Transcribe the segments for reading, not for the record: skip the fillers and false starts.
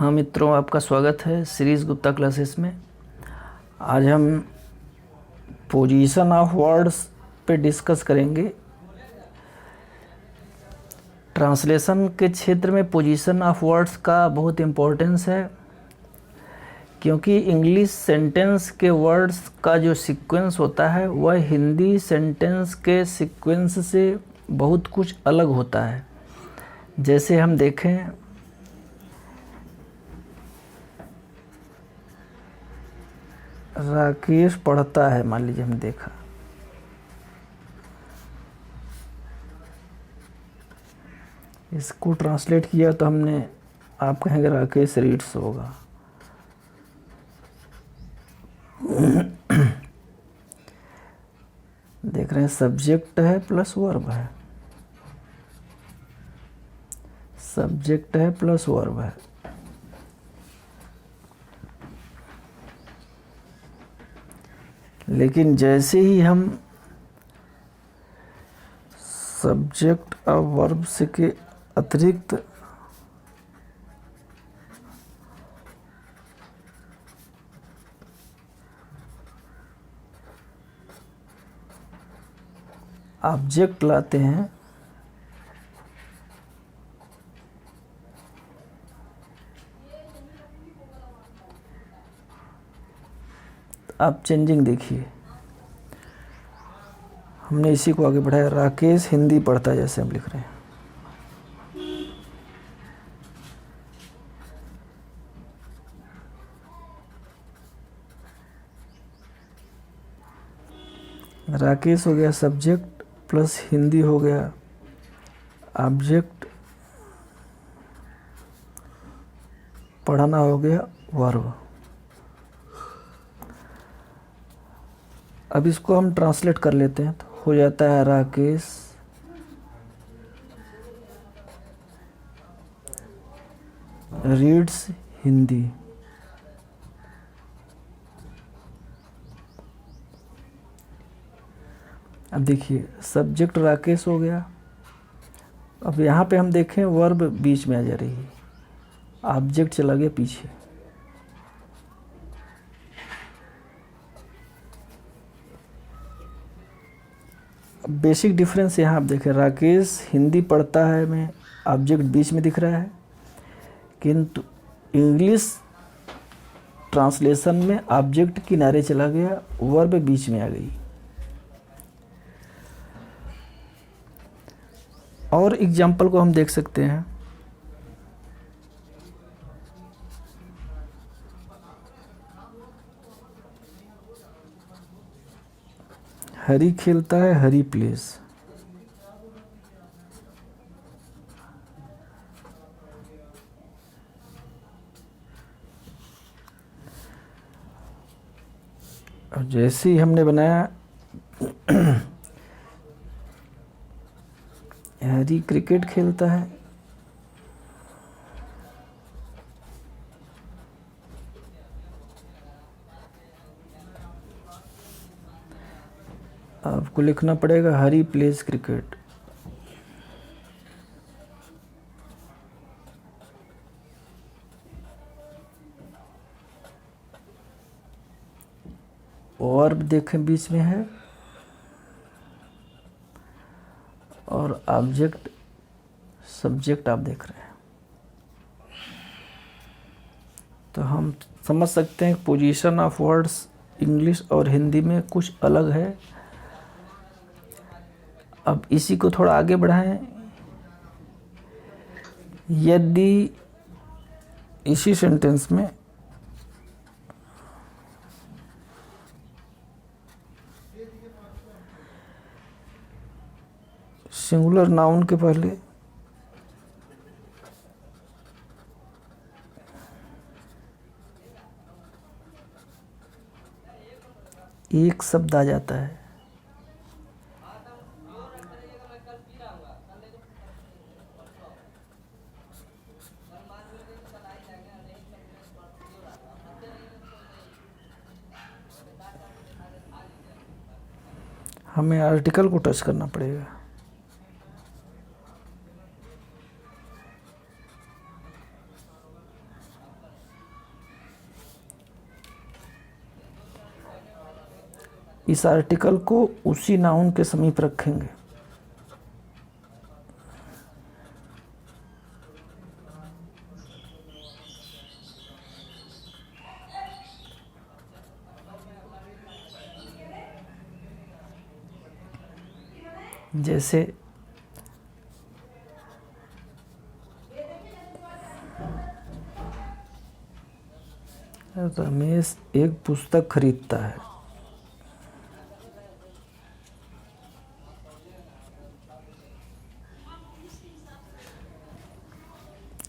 हाँ मित्रों, आपका स्वागत है सीरीज़ गुप्ता क्लासेस में। आज हम पोजीशन ऑफ वर्ड्स पे डिस्कस करेंगे। ट्रांसलेशन के क्षेत्र में पोजीशन ऑफ वर्ड्स का बहुत इम्पोर्टेंस है, क्योंकि इंग्लिश सेंटेंस के वर्ड्स का जो सीक्वेंस होता है वह हिंदी सेंटेंस के सीक्वेंस से बहुत कुछ अलग होता है। जैसे हम देखें, राकेश पढ़ता है, मान लीजिए हम देखा, इसको ट्रांसलेट किया तो हमने, आप कहेंगे राकेश रीड्स होगा। देख रहे हैं, सब्जेक्ट है प्लस वर्ब है, सब्जेक्ट है प्लस वर्ब है। लेकिन जैसे ही हम सब्जेक्ट और वर्ब से के अतिरिक्त ऑब्जेक्ट लाते हैं, आप चेंजिंग देखिए। हमने इसी को आगे बढ़ाया, राकेश हिंदी पढ़ता है, जैसे हम लिख रहे हैं। राकेश हो गया सब्जेक्ट प्लस हिंदी हो गया ऑब्जेक्ट, पढ़ना हो गया वर्ब। अब इसको हम ट्रांसलेट कर लेते हैं, तो हो जाता है राकेश रीड्स हिंदी। अब देखिए, सब्जेक्ट राकेश हो गया। अब यहाँ पे हम देखें, वर्ब बीच में आ जा रही है, ऑब्जेक्ट चला गया पीछे। बेसिक डिफरेंस यहाँ आप देखें, राकेश हिंदी पढ़ता है में ऑब्जेक्ट बीच में दिख रहा है, किंतु इंग्लिश ट्रांसलेशन में ऑब्जेक्ट किनारे चला गया, वर्ब बीच में आ गई। और एग्जाम्पल को हम देख सकते हैं, हरी खेलता है, हरी प्लेस। और जैसे ही हमने बनाया हरी क्रिकेट खेलता है, आपको लिखना पड़ेगा हरी प्लेस क्रिकेट। वर्ब देखें बीच में है, और ऑब्जेक्ट सब्जेक्ट आप देख रहे हैं। तो हम समझ सकते हैं पोजीशन ऑफ वर्ड्स इंग्लिश और हिंदी में कुछ अलग है। अब इसी को थोड़ा आगे बढ़ाएं। यदि इसी सेंटेंस में सिंगुलर नाउन के पहले एक शब्द आ जाता है, हमें आर्टिकल को टच करना पड़ेगा। इस आर्टिकल को उसी नाउन के समीप रखेंगे। जैसे रमेश एक पुस्तक खरीदता है।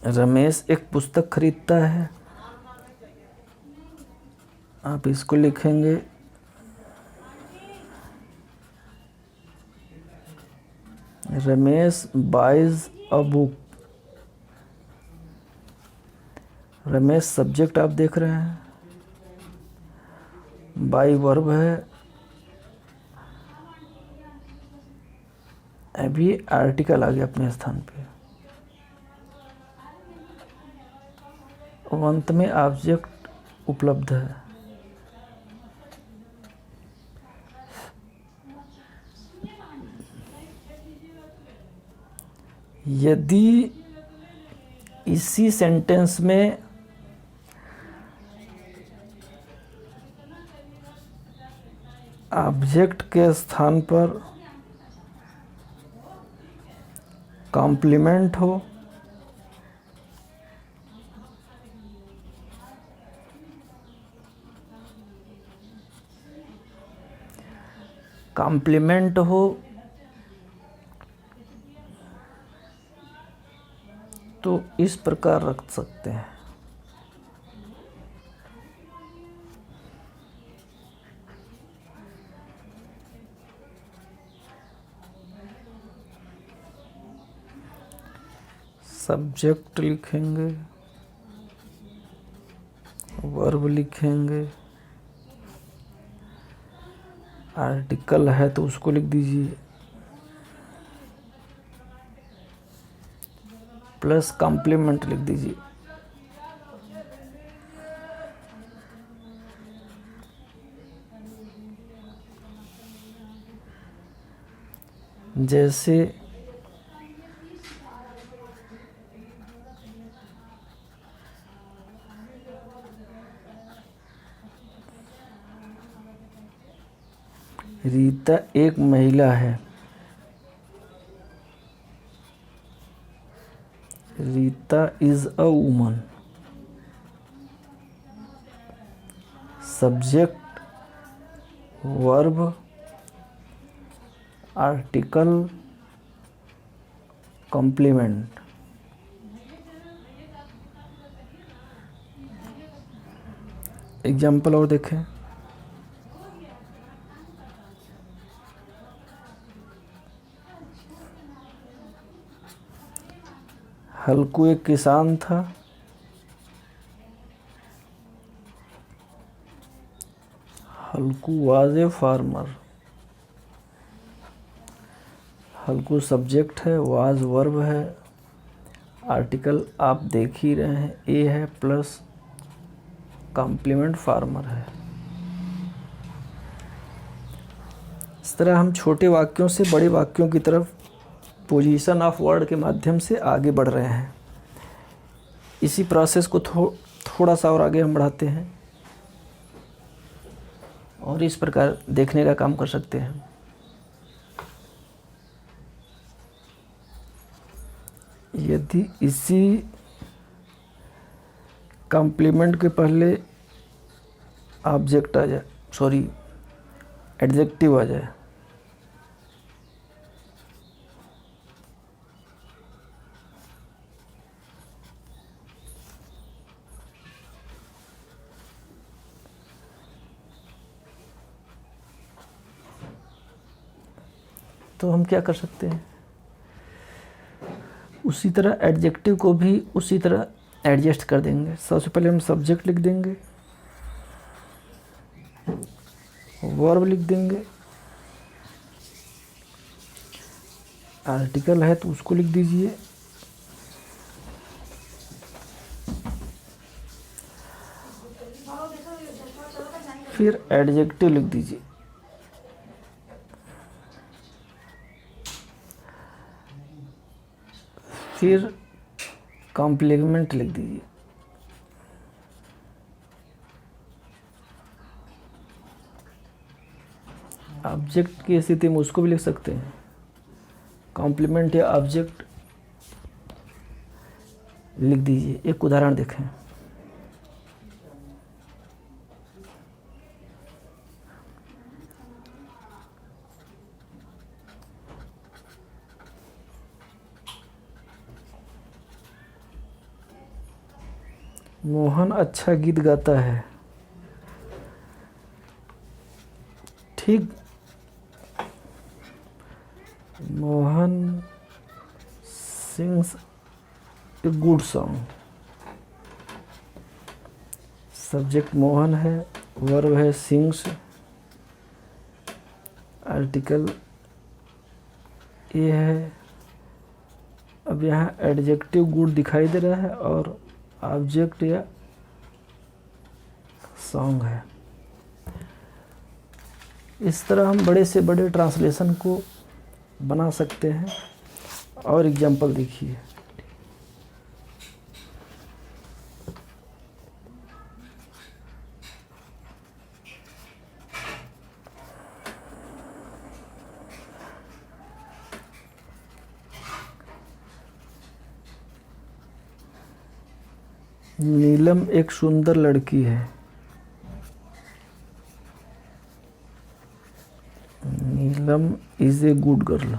रमेश एक पुस्तक खरीदता है, आप इसको लिखेंगे Ramesh buys a book. Ramesh subject आप देख रहे हैं, बाई वर्ब है, अभी आर्टिकल आ गया अपने स्थान पे, अंत में ऑब्जेक्ट उपलब्ध है। यदि इसी सेंटेंस में ऑब्जेक्ट के स्थान पर कॉम्प्लीमेंट हो, कॉम्प्लीमेंट हो तो इस प्रकार रख सकते हैं। सब्जेक्ट लिखेंगे, वर्ब लिखेंगे, आर्टिकल है तो उसको लिख दीजिए, प्लस कॉम्प्लीमेंट लिख दीजिए। जैसे रीता एक महिला है। Rita is a woman. Subject, verb, article, complement. Example और देखें। हल्कू एक किसान था। हल्कू was a farmer. Halku subject है, वाज वर्ब है, आर्टिकल आप देख ही रहे हैं ए है, प्लस कॉम्प्लीमेंट फार्मर है। इस तरह हम छोटे वाक्यों से बड़े वाक्यों की तरफ पोजीशन ऑफ वर्ड के माध्यम से आगे बढ़ रहे हैं। इसी प्रोसेस को थोड़ा सा और आगे हम बढ़ाते हैं और इस प्रकार देखने का काम कर सकते हैं। यदि इसी कॉम्प्लीमेंट के पहले ऑब्जेक्ट आ जाए, सॉरी एडजेक्टिव आ जाए, तो हम क्या कर सकते हैं, उसी तरह एडजेक्टिव को भी उसी तरह एडजस्ट कर देंगे। सबसे पहले हम सब्जेक्ट लिख देंगे, वर्ब लिख देंगे, आर्टिकल है तो उसको लिख दीजिए, फिर एडजेक्टिव लिख दीजिए। फिर कॉम्प्लीमेंट लिख दीजिए। ऑब्जेक्ट की स्थिति में उसको भी लिख सकते हैं, कॉम्प्लीमेंट या ऑब्जेक्ट लिख दीजिए। एक उदाहरण देखें। मोहन अच्छा गीत गाता है। ठीक, Mohan sings a good song. Subject Mohan है, वर्ब है सिंग्स, आर्टिकल ये है। अब यहाँ एडजेक्टिव गुड दिखाई दे रहा है और ऑब्जेक्ट या सॉन्ग है। इस तरह हम बड़े से बड़े ट्रांसलेशन को बना सकते हैं। और एग्जांपल देखिए। नीलम एक सुंदर लड़की है। Neelam is a good girl.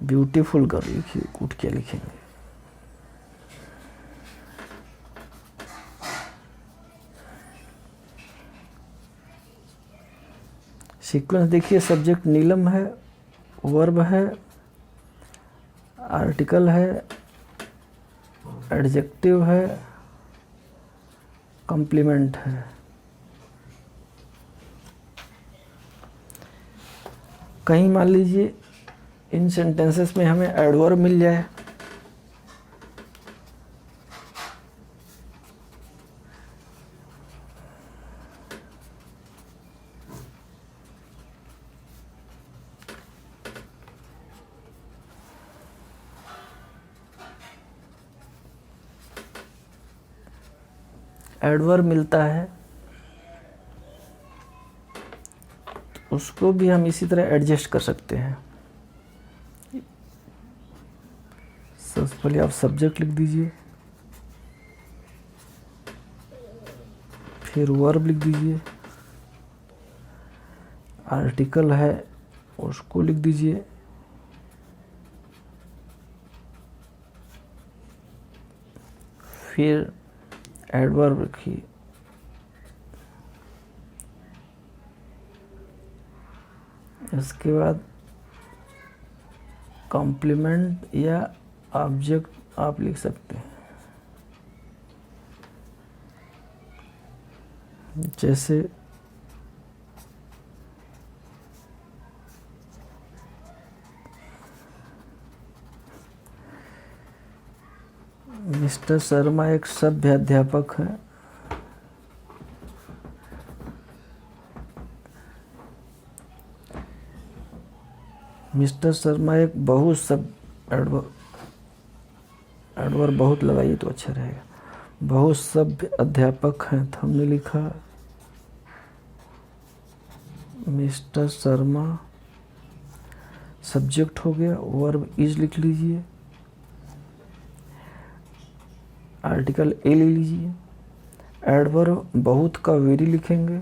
Beautiful girl लिखिए, गुड क्या लिखेंगे? सीक्वेंस देखिए। सब्जेक्ट नीलम है, वर्ब है, आर्टिकल है, एडजेक्टिव है, कॉम्प्लीमेंट है। कहीं मान लीजिए इन सेंटेंसेस में हमें एडवर्ब मिल जाए, एडवर्ब मिलता है, उसको भी हम इसी तरह एडजस्ट कर सकते हैं। सबसे पहले आप सब्जेक्ट लिख दीजिए, फिर वर्ब लिख दीजिए, आर्टिकल है उसको लिख दीजिए, फिर एडवर्ब लिखिए, इसके बाद कॉम्प्लीमेंट या ऑब्जेक्ट आप लिख सकते हैं। जैसे मिस्टर शर्मा एक सभ्य अध्यापक है। मिस्टर शर्मा एक बहुत सब एडवर्ब बहुत लगाइए तो अच्छा रहेगा। बहुत सभ्य अध्यापक हैं तो हमने लिखा मिस्टर शर्मा, सब्जेक्ट हो गया, वर्ब इज लिख लीजिए, आर्टिकल ए ले लीजिए, एडवर्ब बहुत का वेरी लिखेंगे,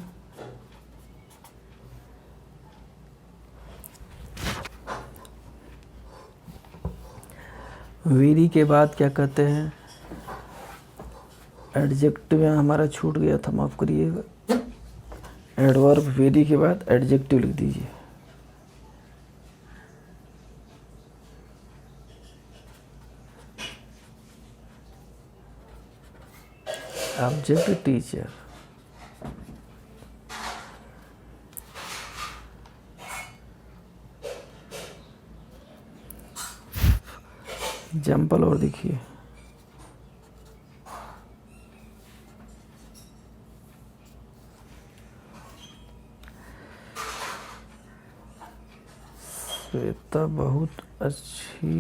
वेरी के बाद क्या कहते हैं, एडजेक्टिव में हमारा छूट गया था, माफ़ करिएगा। एडवर्ब वेरी के बाद एडजेक्टिव लिख दीजिए। ऑब्जेक्ट टीचर, एग्जाम्पल और देखिए। श्वेता बहुत अच्छी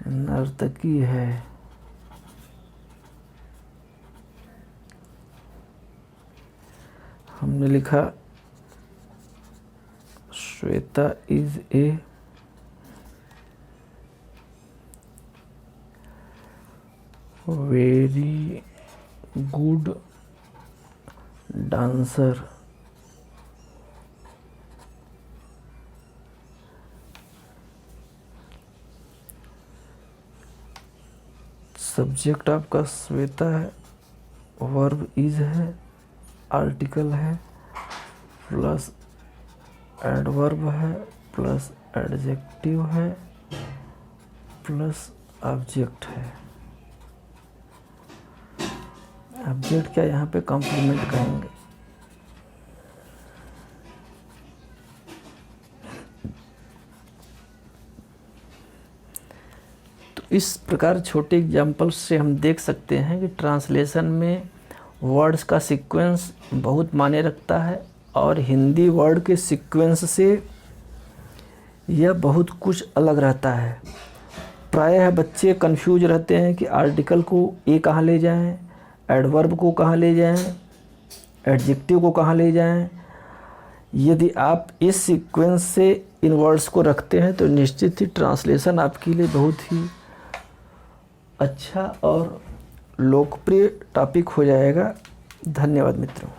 नर्तकी है। हमने लिखा Shweta is a very good dancer. Subject आपका श्वेता है, वर्ब इज है, आर्टिकल है, प्लस एडवर्ब है, प्लस एडजेक्टिव है, प्लस ऑब्जेक्ट है। ऑब्जेक्ट क्या यहाँ पे कॉम्प्लीमेंट कहेंगे। तो इस प्रकार छोटे एग्जाम्पल्स से हम देख सकते हैं कि ट्रांसलेशन में वर्ड्स का सीक्वेंस बहुत मायने रखता है और हिंदी वर्ड के सीक्वेंस से यह बहुत कुछ अलग रहता है। प्रायः बच्चे कंफ्यूज रहते हैं कि आर्टिकल को ए कहाँ ले जाएं, एडवर्ब को कहाँ ले जाएं, एडजेक्टिव को कहाँ ले जाएं। यदि आप इस सीक्वेंस से इन वर्ड्स को रखते हैं तो निश्चित ही ट्रांसलेशन आपके लिए बहुत ही अच्छा और लोकप्रिय टॉपिक हो जाएगा। धन्यवाद मित्रों।